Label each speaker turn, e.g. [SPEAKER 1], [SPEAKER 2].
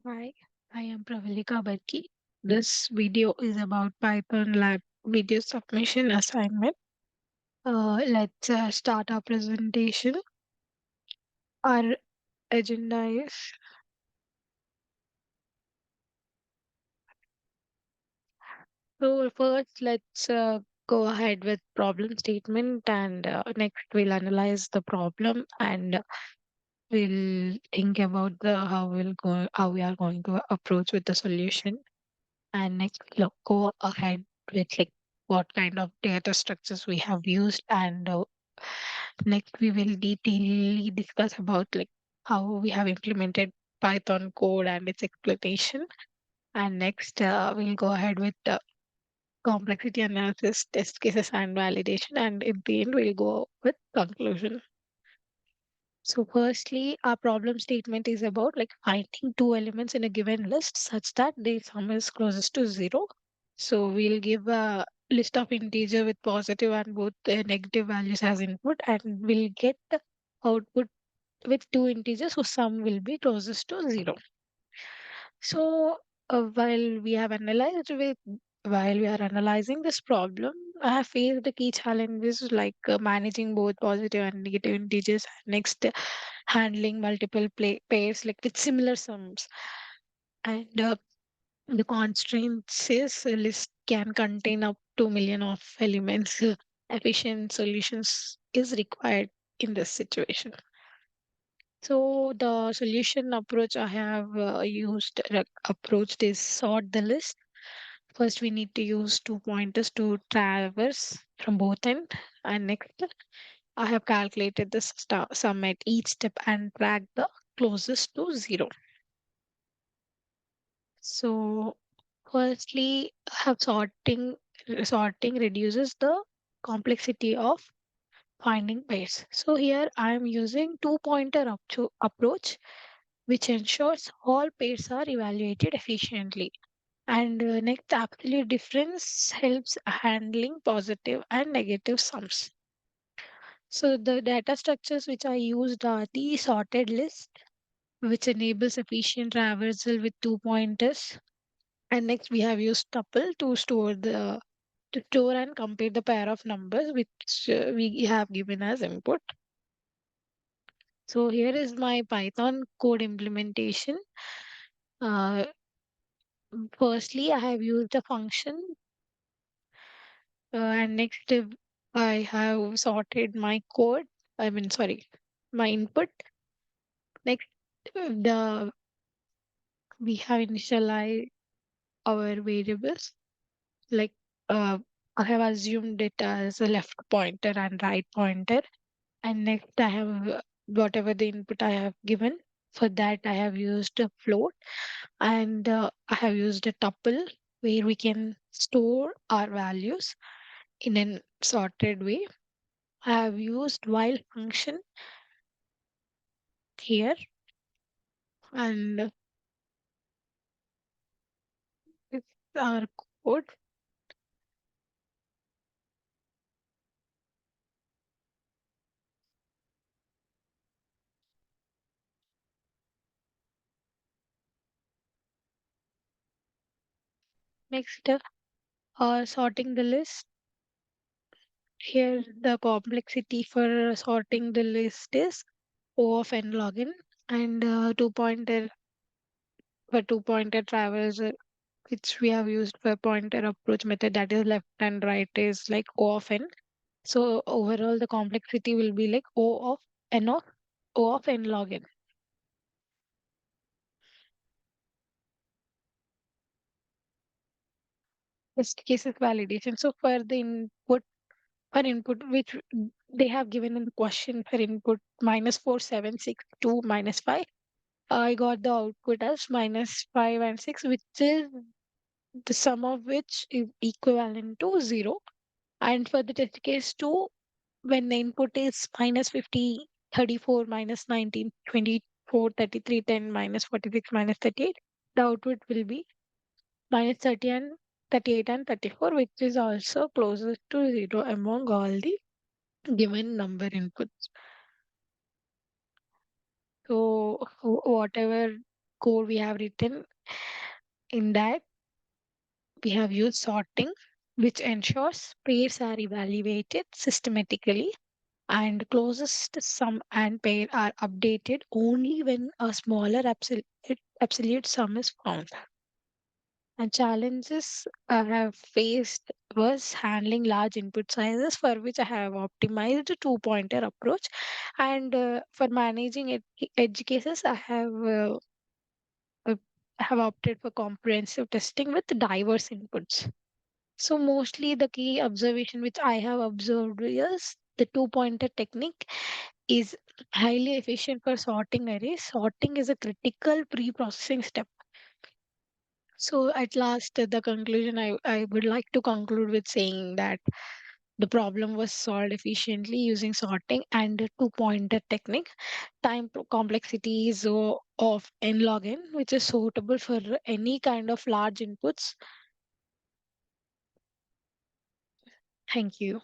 [SPEAKER 1] Hi, I am Pravalika Barki. This video is about Python Lab video submission assignment. Let's start our presentation. Our agenda is so first let's go ahead with problem statement and next we'll analyze the problem and we'll think about the how we are going to approach with the solution. And next, look, go ahead with like what kind of data structures we have used, and next we will detailedly discuss about like how we have implemented Python code and its exploitation. And next, we'll go ahead with the complexity analysis, test cases, and validation. And in the end, we'll go with conclusion. So, firstly, our problem statement is about like finding two elements in a given list such that the sum is closest to zero. So, we'll give a list of integer with positive and both negative values as input, and we'll get the output with two integers whose sum will be closest to zero. So, while we have analyzed with while we are analyzing this problem, I have faced the key challenges like managing both positive and negative integers. Next, handling multiple pairs like with similar sums. And the constraints is a list can contain up to million of elements. Efficient solutions is required in this situation. So the solution approach I have used approached is sort the list. First, we need to use two pointers to traverse from both end, and next, I have calculated the sum at each step and track the closest to zero. So, firstly, have sorting reduces the complexity of finding pairs. So here I am using two pointer approach which ensures all pairs are evaluated efficiently. And next, absolute difference helps handling positive and negative sums. So the data structures which I used are the sorted list, which enables efficient traversal with two pointers. And next, we have used tuple to store and compare the pair of numbers which we have given as input. So here is my Python code implementation. Uh, Firstly, I have used a function, and next I have sorted my code. I mean, sorry, my input. Next, the we have initialized our variables. Like I have assumed it as a left pointer and right pointer. And next, I have whatever the input I have given. For that, I have used a float and I have used a tuple where we can store our values in an sorted way. I have used while function here and it's our code. Next, sorting the list. Here, the complexity for sorting the list is O of n log n and two pointer travels which we have used for pointer approach method, that is left and right is like O of n. So overall the complexity will be like O of n log n. Test cases validation. So for input which they have given in the question for input -4762 -5, I got the output as -5 and 6, which is the sum of which is equivalent to 0. And for the test case 2, when the input is -50, 34, -19, 24, 33, 10, -46, -38, the output will be -30 and 38 and 34, which is also closest to 0 among all the given number inputs. So whatever. code we have written. In that, we have used sorting, which ensures pairs are evaluated systematically and closest sum and pair are updated only when a smaller absolute sum is found. And challenges I have faced was handling large input sizes, for which I have optimized a two-pointer approach. And for managing edge cases, uh, I have opted for comprehensive testing with diverse inputs. So mostly the key observation which I have observed is the two-pointer technique is highly efficient for sorting arrays. Sorting is a critical pre-processing step. So at last, the conclusion I would like to conclude with saying that the problem was solved efficiently using sorting and a two-pointer technique. Complexity is of n log n, which is suitable for any kind of large inputs. Thank you.